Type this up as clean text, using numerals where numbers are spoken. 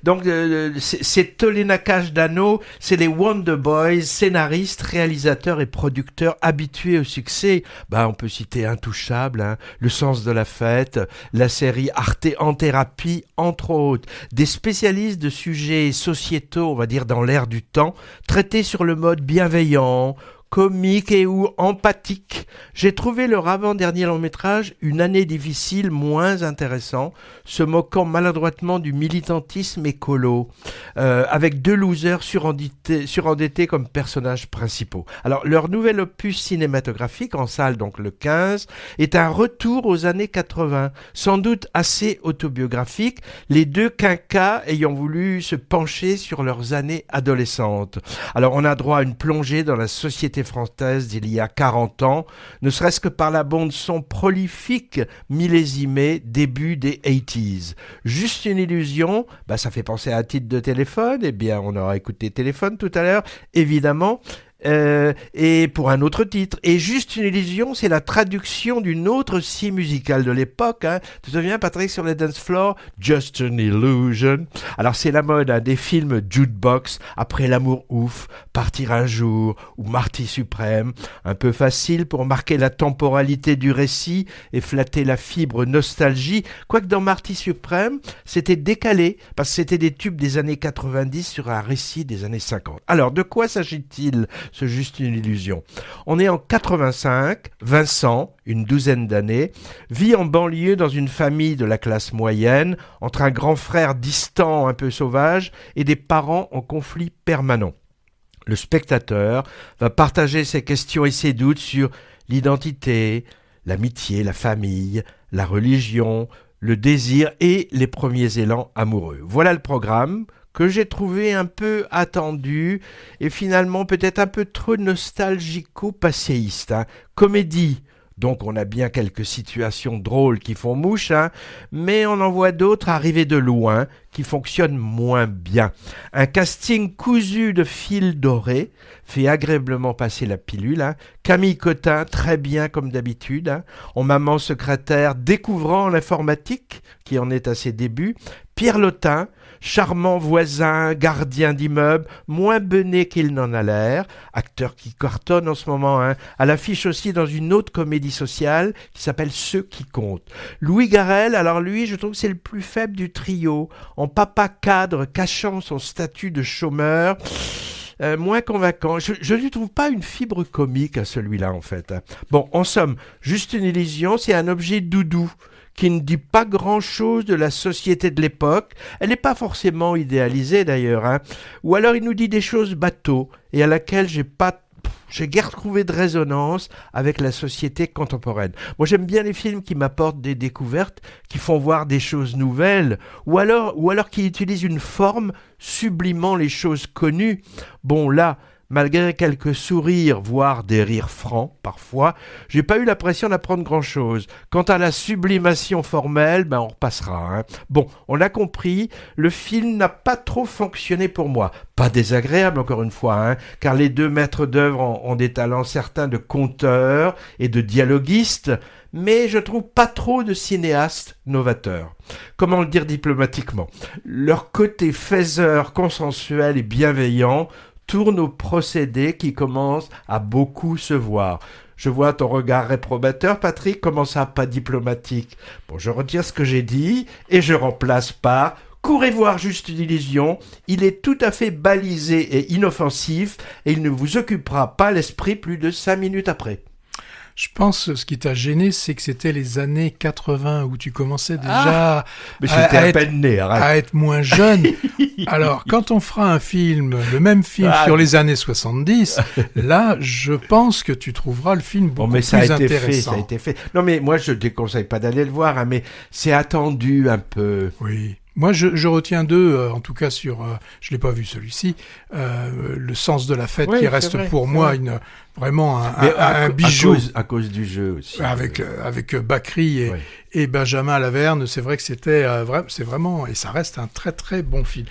Donc, c'est Tolenaka Dano, c'est les Wonder Boys, scénaristes, réalisateurs et producteurs habitués au succès. On peut citer Intouchable, Le sens de la fête, la série Arte en thérapie, entre autres. Des spécialistes de sujets sociétaux, on va dire dans l'air du temps, traités sur le mode bienveillant, comique et ou empathique. J'ai trouvé leur avant-dernier long-métrage Une année difficile moins intéressant, se moquant maladroitement du militantisme écolo, avec deux losers surendettés comme personnages principaux. Alors, leur nouvel opus cinématographique, en salle donc le 15, est un retour aux années 80, sans doute assez autobiographique, les deux quinquas ayant voulu se pencher sur leurs années adolescentes. Alors, on a droit à une plongée dans la société française d'il y a 40 ans, ne serait-ce que par la bande-son prolifique millésimée début des 80s. Juste une illusion, ça fait penser à un titre de téléphone, on aura écouté Téléphone tout à l'heure, évidemment, et pour un autre titre. Et Juste une illusion, c'est la traduction d'une autre scie musicale de l'époque. Tu te souviens, Patrick, sur les dance floors? Just an illusion. Alors, c'est la mode des films jukebox, Après l'amour ouf, Partir un jour ou Marty suprême. Un peu facile pour marquer la temporalité du récit et flatter la fibre nostalgie. Quoique dans Marty suprême, c'était décalé parce que c'était des tubes des années 90 sur un récit des années 50. Alors, de quoi s'agit-il? C'est juste une illusion. On est en 85, Vincent, une douzaine d'années, vit en banlieue dans une famille de la classe moyenne, entre un grand frère distant, un peu sauvage, et des parents en conflit permanent. Le spectateur va partager ses questions et ses doutes sur l'identité, l'amitié, la famille, la religion, le désir et les premiers élans amoureux. Voilà le programme que j'ai trouvé un peu attendu et finalement peut-être un peu trop nostalgico-passéiste. Comédie, donc on a bien quelques situations drôles qui font mouche, mais on en voit d'autres arriver de loin qui fonctionnent moins bien. Un casting cousu de fil doré fait agréablement passer la pilule. Camille Cotin, très bien comme d'habitude, en maman secrétaire découvrant l'informatique, qui en est à ses débuts. Pierre Lotin, charmant voisin, gardien d'immeuble, moins bené qu'il n'en a l'air, acteur qui cartonne en ce moment, à l'affiche aussi dans une autre comédie sociale qui s'appelle Ceux qui comptent. Louis Garrel, alors lui, je trouve que c'est le plus faible du trio, en papa cadre cachant son statut de chômeur, moins convaincant. Je ne lui trouve pas une fibre comique à celui-là, en fait. Bon, en somme, Juste une illusion, c'est un objet doudou qui ne dit pas grand-chose de la société de l'époque. Elle n'est pas forcément idéalisée d'ailleurs, Ou alors il nous dit des choses bateaux et à laquelle j'ai guère trouvé de résonance avec la société contemporaine. Moi, j'aime bien les films qui m'apportent des découvertes, qui font voir des choses nouvelles, ou alors qui utilisent une forme sublimant les choses connues. Bon, là, malgré quelques sourires, voire des rires francs, parfois, j'ai pas eu l'impression d'apprendre grand-chose. Quant à la sublimation formelle, on repassera. Bon, on l'a compris, le film n'a pas trop fonctionné pour moi. Pas désagréable, encore une fois, car les deux maîtres d'œuvre ont des talents certains de conteurs et de dialoguistes, mais je trouve pas trop de cinéastes novateurs. Comment le dire diplomatiquement? Leur côté faiseur, consensuel et bienveillant tourne au procédé qui commence à beaucoup se voir. Je vois ton regard réprobateur, Patrick, comment ça, pas diplomatique? Bon, je retire ce que j'ai dit et je remplace par « Courez voir Juste une illusion, il est tout à fait balisé et inoffensif et il ne vous occupera pas l'esprit plus de 5 minutes après. » Je pense ce qui t'a gêné, c'est que c'était les années 80 où tu commençais déjà à être moins jeune. Alors, quand on fera un film, le même film sur les années 70, là, je pense que tu trouveras le film beaucoup plus intéressant. Ça a été fait. Non, mais moi, je ne te déconseille pas d'aller le voir, mais c'est attendu un peu. Oui. Moi, je retiens deux, en tout cas je l'ai pas vu celui-ci, Le sens de la fête, qui reste pour moi vraiment un bijou. À cause du jeu aussi. Avec Bakri et Benjamin Laverne, c'est vrai que c'est vraiment, et ça reste un très très bon film.